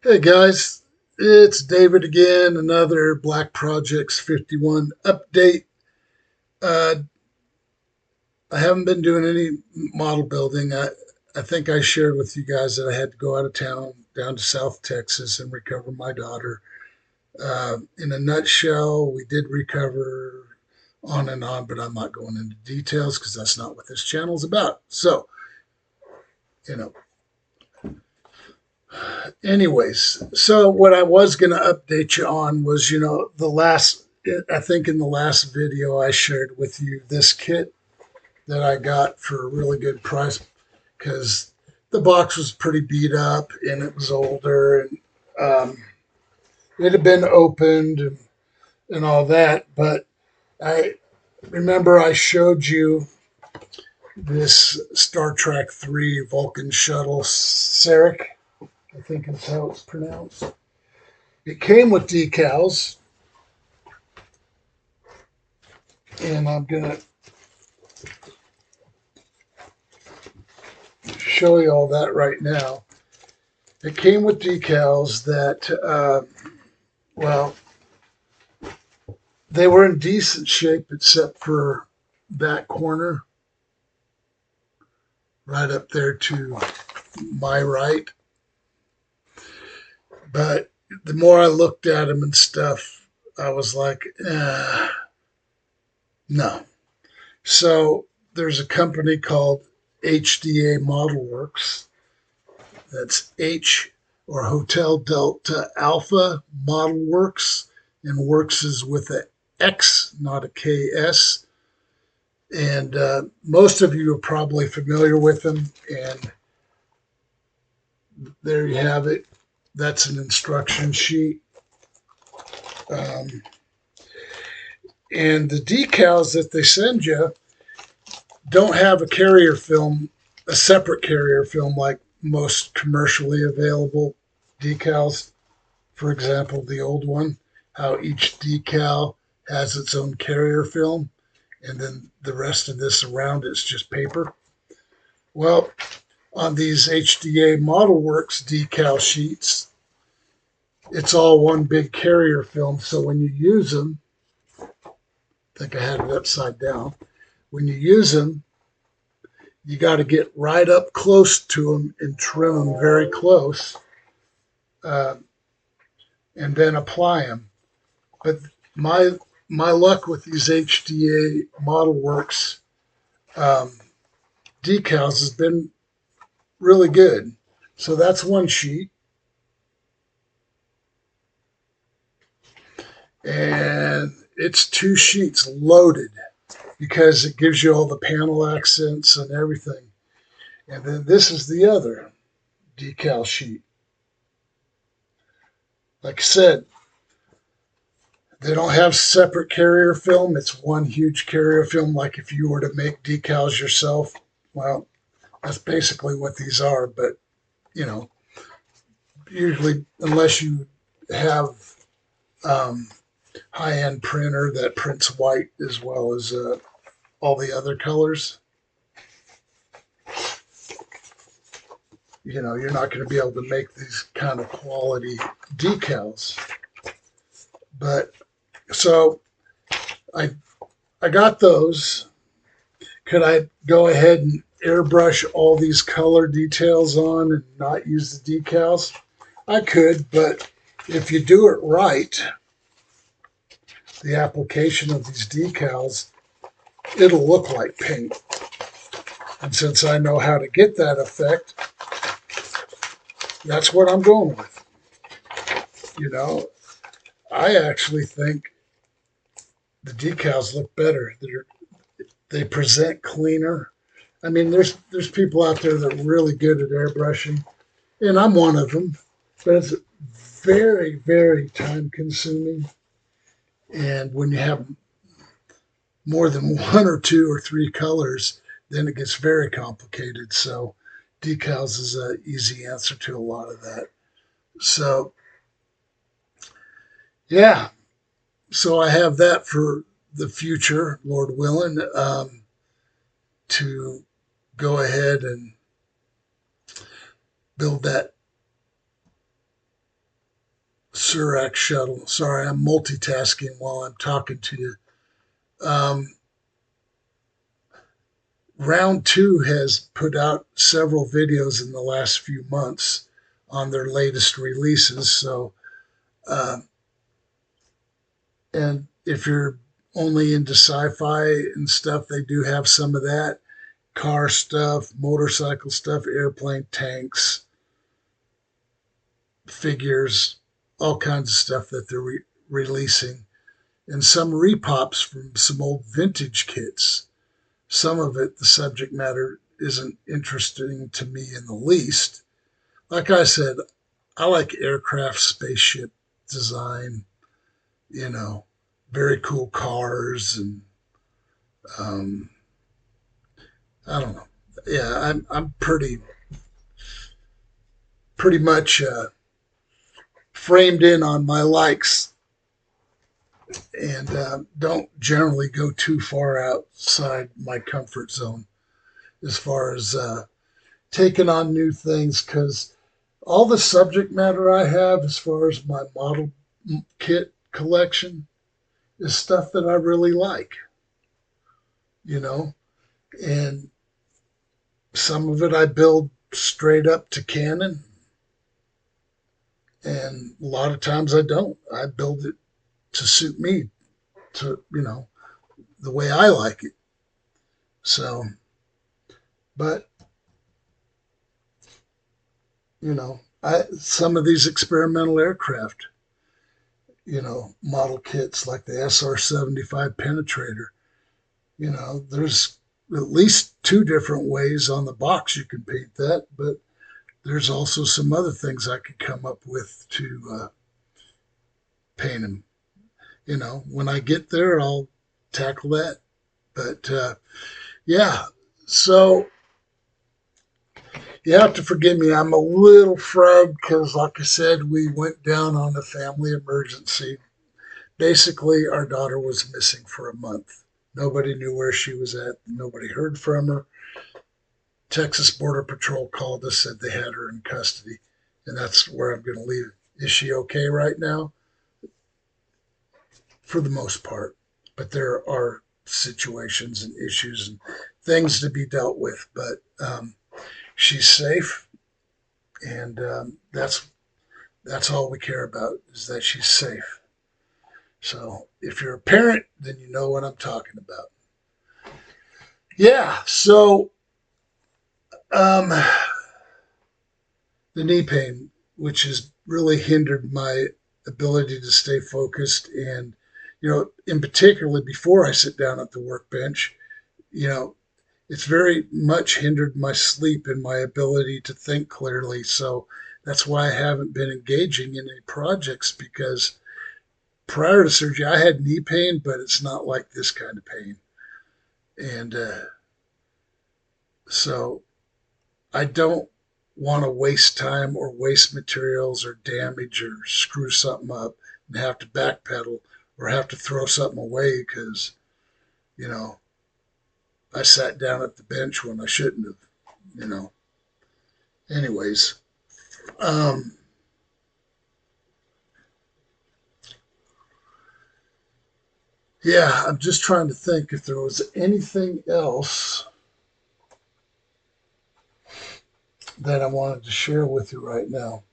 Hey guys, it's David again. Another Black Projects 51 update. Uh, I haven't been doing any model building. I think I shared with you guys that I had to go out of town down to South Texas and recover my daughter. In a nutshell, we did recover on and on, but I'm not going into details because that's not what this channel is about. So, you know, anyways, so what I was going to update you on was, I think in the last video I shared with you this kit that I got for a really good price because the box was pretty beat up and it was older and it had been opened and all that. But I remember I showed you this Star Trek 3 Vulcan shuttle, Surak, I think is how it's pronounced. It came with decals, and I'm gonna show you all that right now. It came with decals that, well, they were in decent shape except for that corner right up there to my right. But the more I looked at them and stuff, I was like, no. So there's a company called HDA Model Works. That's H or Hotel Delta Alpha Model Works, and Works is with a X, not a KS. And most of you are probably familiar with them. And there you have it. That's an instruction sheet. Um, and the decals that they send you don't have a carrier film, a separate carrier film like most commercially available decals. For example, the old one, how each decal has its own carrier film, and then the rest of this around it's just paper. Well, on these HDA Model Works decal sheets, it's all one big carrier film. So when you use them, I think I had it upside down. When you use them, you got to get right up close to them and trim them very close, uh, and then apply them. But my my luck with these HDA Model Works um, decals has been really good. So that's one sheet, and it's two sheets loaded because it gives you all the panel accents and everything. And then this is the other decal sheet. Like I said, they don't have separate carrier film. It's one huge carrier film. Like if you were to make decals yourself, well, that's basically what these are. But, you know, usually, unless you have um, high-end printer that prints white as well as all the other colors, you know, you're not going to be able to make these kind of quality decals. But so I I got those. Could I go ahead and airbrush all these color details on and not use the decals? I could, but if you do it right, the application of these decals, it'll look like paint. And since I know how to get that effect, that's what I'm going with. You know, I actually think the decals look better. They present cleaner. I mean, there's people out there that are really good at airbrushing, and I'm one of them. But it's very, very time consuming. And when you have more than one or two or three colors, then it gets very complicated. So decals is an easy answer to a lot of that. So yeah, so I have that for the future, Lord willing, to go ahead and build that Surak shuttle. Sorry, I'm multitasking while I'm talking to you. Um, Round two has put out several videos in the last few months on their latest releases. So, uh, and if you're only into sci-fi and stuff, they do have some of that car stuff, motorcycle stuff, airplane tanks, figures, all kinds of stuff that they're releasing, and some repops from some old vintage kits. Some of it, the subject matter isn't interesting to me in the least. Like I said, I like aircraft, spaceship design, you know, very cool cars, and um, I don't know. Yeah, I'm pretty much framed in on my likes, and don't generally go too far outside my comfort zone as far as taking on new things, because all the subject matter I have as far as my model kit collection is stuff that I really like, you know, and some of it I build straight up to canon, and a lot of times I don't. I build it to suit me, to, the way I like it. So, but, some of these experimental aircraft, model kits like the SR-75 Penetrator, there's at least two different ways on the box you can paint that, but there's also some other things I could come up with to paint them. When I get there, I'll tackle that. But yeah, so you have to forgive me. I'm a little fried because, like I said, we went down on a family emergency. Basically, our daughter was missing for a month. Nobody knew where she was at. Nobody heard from her. Texas Border Patrol called us, said they had her in custody, and that's where I'm going to leave it. Is she okay right now? For the most part, but there are situations and issues and things to be dealt with. But she's safe, and that's all we care about, is that she's safe. So if you're a parent, then you know what I'm talking about. Yeah. So um, the knee pain, which has really hindered my ability to stay focused, and in particular before I sit down at the workbench, you know, it's very much hindered my sleep and my ability to think clearly. So that's why I haven't been engaging in any projects, because prior to surgery, I had knee pain, but it's not like this kind of pain. And so I don't want to waste time or waste materials or damage or screw something up and have to backpedal or have to throw something away because, you know, I sat down at the bench when I shouldn't have, you know. Anyways, um, yeah, I'm just trying to think if there was anything else that I wanted to share with you right now.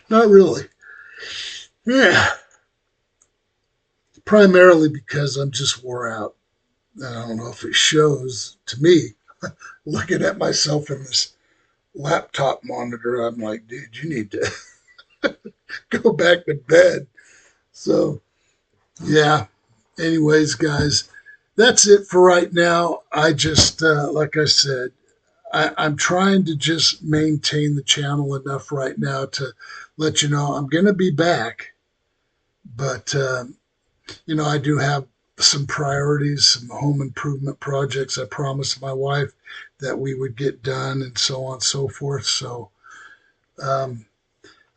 Not really. Yeah, primarily because I'm just wore out. I don't know if it shows to me. Looking at myself in this laptop monitor, I'm like, dude, you need to go back to bed. So, yeah. Anyways, guys, that's it for right now. I just, like I said, I'm trying to just maintain the channel enough right now to let you know I'm going to be back. But, I do have some priorities, some home improvement projects I promised my wife that we would get done, and so on and so forth. So um,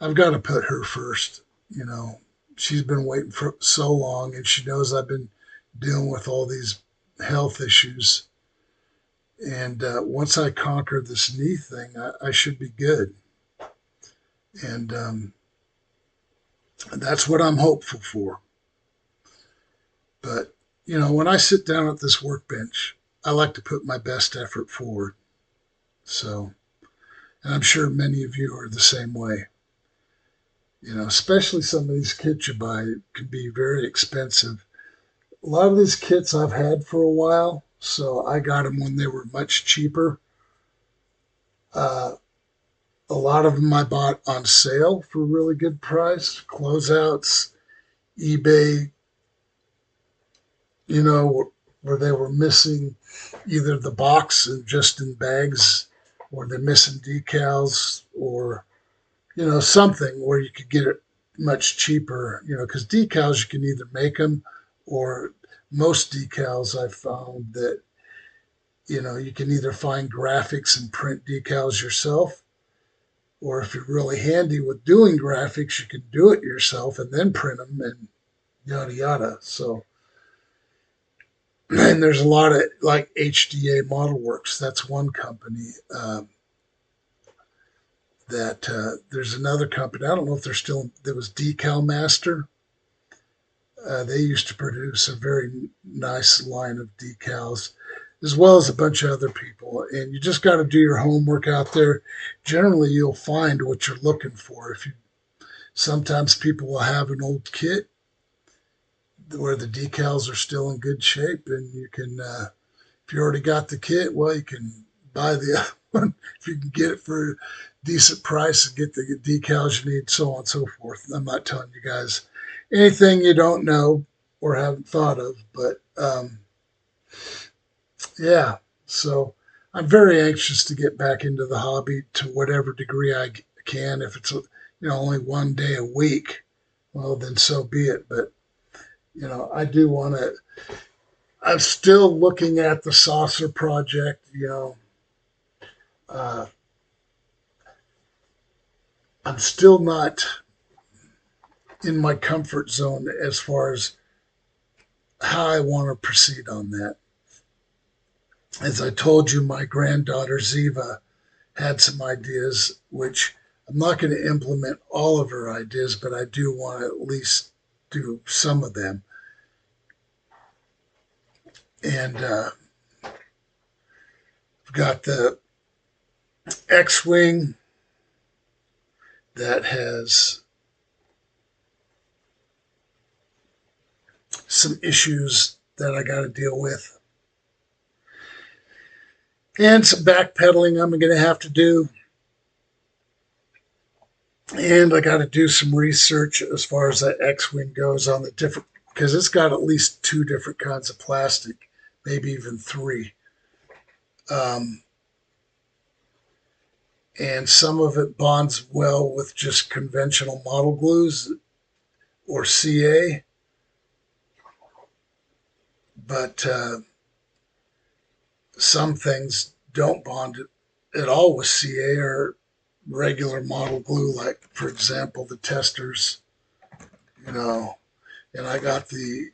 I've got to put her first. You know, she's been waiting for so long, and she knows I've been dealing with all these health issues. And once I conquer this knee thing, I should be good. And that's what I'm hopeful for. But, when I sit down at this workbench, I like to put my best effort forward. So, and I'm sure many of you are the same way. Especially some of these kits you buy can be very expensive. A lot of these kits I've had for a while, so I got them when they were much cheaper. Uh, a lot of them I bought on sale for a really good price. Closeouts, eBay, where they were missing either the box and just in bags, or they're missing decals, or something where you could get it much cheaper. Because decals you can either make them, or most decals I've found that you can either find graphics and print decals yourself, or if you're really handy with doing graphics, you can do it yourself and then print them and yada yada. So, and there's a lot of like HDA Model Works. That's one company. That there's another company. I don't know if they're still. There was Decal Master. They used to produce a very nice line of decals, as well as a bunch of other people. And you just got to do your homework out there. Generally, you'll find what you're looking for. If you Sometimes people will have an old kit where the decals are still in good shape, and you can, if you already got the kit, well, you can buy the other one if you can get it for a decent price and get the decals you need, so on and so forth. I'm not telling you guys anything you don't know or haven't thought of, but yeah. So I'm very anxious to get back into the hobby to whatever degree I can. If it's only one day a week, well then so be it. But I do want to. I'm still looking at the saucer project. Uh, I'm still not in my comfort zone as far as how I want to proceed on that. As I told you, my granddaughter Ziva had some ideas, which I'm not going to implement all of her ideas, but I do want to at least do some of them. And I've got the X-Wing that has some issues that I got to deal with, and some backpedaling I'm going to have to do. And I got to do some research as far as that X-Wing goes on the different, because it's got at least two different kinds of plastic, maybe even three. Um, and some of it bonds well with just conventional model glues or CA, but some things don't bond at all with CA or regular model glue, like, for example, the testers, you know. And I got the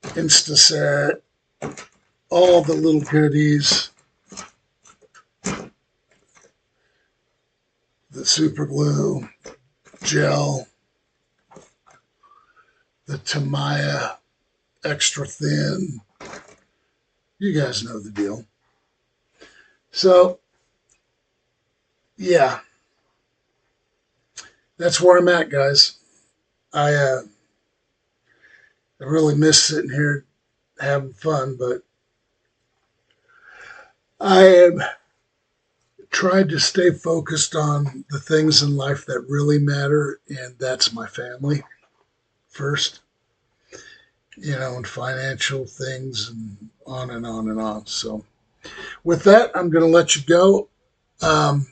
Instaset, all the little goodies, the super glue, gel, the Tamiya extra thin. You guys know the deal. So, yeah, that's where I'm at, guys. I really miss sitting here having fun, but I am trying to stay focused on the things in life that really matter, and that's my family first, and financial things and on and on and on. So, with that, I'm going to let you go. Um,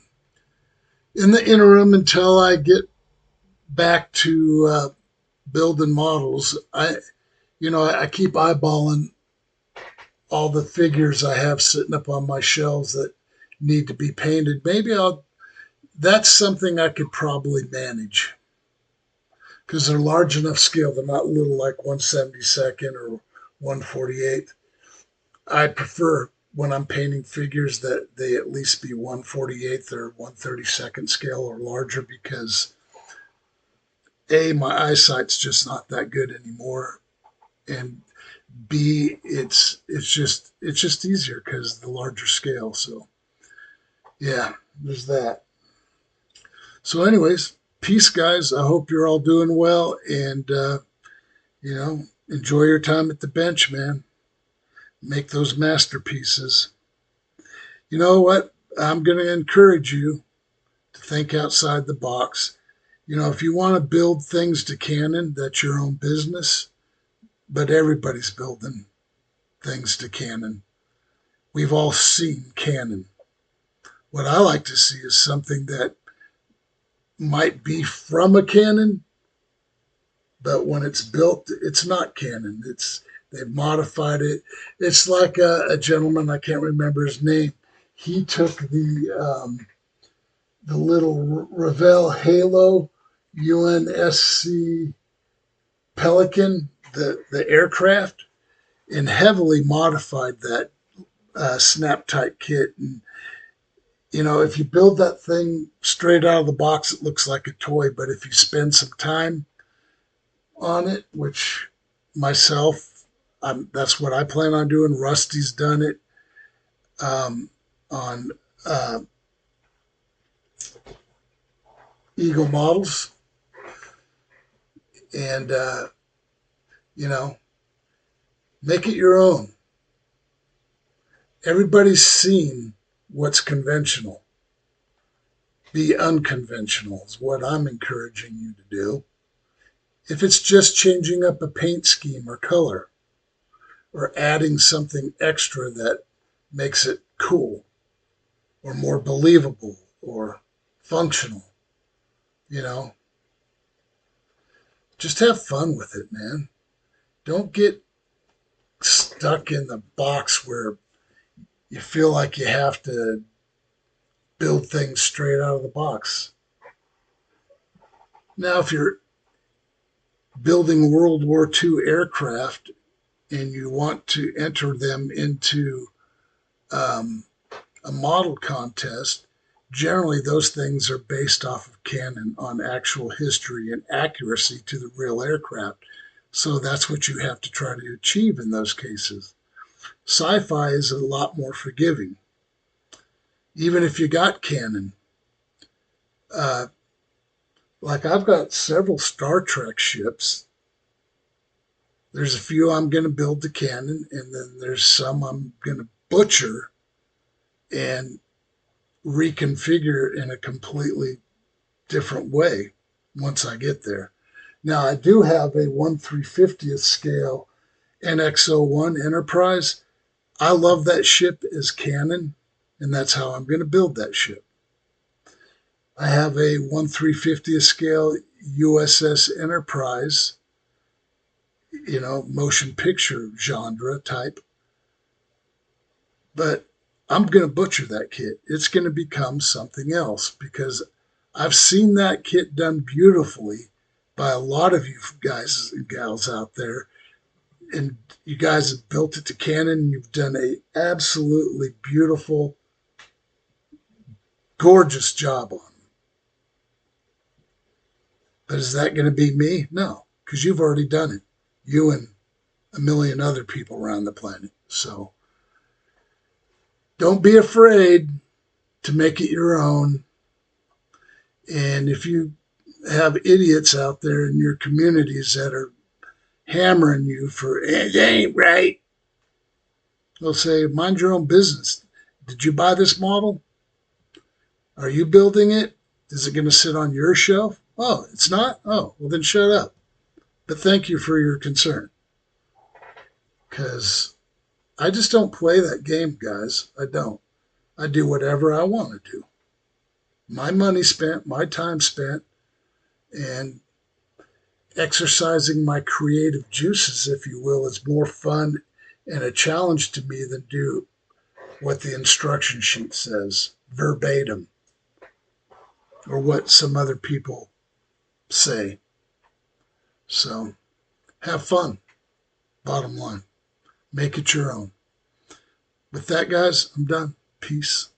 in the interim, until I get back to building models, I keep eyeballing all the figures I have sitting up on my shelves that need to be painted. That's something I could probably manage because they're large enough scale. They're not little like 1/72 or 1/48. I prefer when I'm painting figures that they at least be 1/48th or 1/32nd scale or larger because A, my eyesight's just not that good anymore, and B, it's just easier because the larger scale. So yeah, there's that. So, anyways, peace, guys. I hope you're all doing well, and enjoy your time at the bench, man. Make those masterpieces. You know what? I'm going to encourage you to think outside the box. If you want to build things to Canon, that's your own business, but everybody's building things to Canon. We've all seen Canon. What I like to see is something that might be from a Canon, but when it's built, it's not Canon. They've modified it. It's like a gentleman, I can't remember his name. He took the little Revell Halo UNSC Pelican, the aircraft, and heavily modified that snap tight kit. And if you build that thing straight out of the box, it looks like a toy. But if you spend some time on it, which myself, that's what I plan on doing. Rusty's done it on uh, Eagle models, and you know, make it your own. Everybody's seen what's conventional. Be unconventional is what I'm encouraging you to do. If it's just changing up a paint scheme or color, or adding something extra that makes it cool or more believable or functional, you know, just have fun with it, man. Don't get stuck in the box where you feel like you have to build things straight out of the box. Now, if you're building World War II aircraft and you want to enter them into um, a model contest, generally those things are based off of canon on actual history and accuracy to the real aircraft. So that's what you have to try to achieve in those cases. Sci-fi is a lot more forgiving. Even if you got canon, uh, like I've got several Star Trek ships. There's a few I'm going to build to canon, and then there's some I'm going to butcher and reconfigure in a completely different way once I get there. Now, I do have a 1/350th scale NX-01 Enterprise. I love that ship as canon, and that's how I'm going to build that ship. I have a 1/350th scale USS Enterprise, motion picture genre type, but I'm going to butcher that kit. It's going to become something else because I've seen that kit done beautifully by a lot of you guys and gals out there. And you guys have built it to canon. You've done a absolutely beautiful, gorgeous job on it. But is that going to be me? No, because you've already done it. You and a million other people around the planet. So don't be afraid to make it your own. And if you have idiots out there in your communities that are hammering you for it ain't right, they'll say, mind your own business. Did you buy this model? Are you building it? Is it going to sit on your shelf? Oh, it's not? Oh, well, then shut up. But thank you for your concern. Because I just don't play that game, guys. I don't. I do whatever I want to do. My money spent, my time spent, and exercising my creative juices, if you will, is more fun and a challenge to me than do what the instruction sheet says verbatim or what some other people say. So have fun, bottom line. Make it your own. But With that, guys, I'm done. Peace.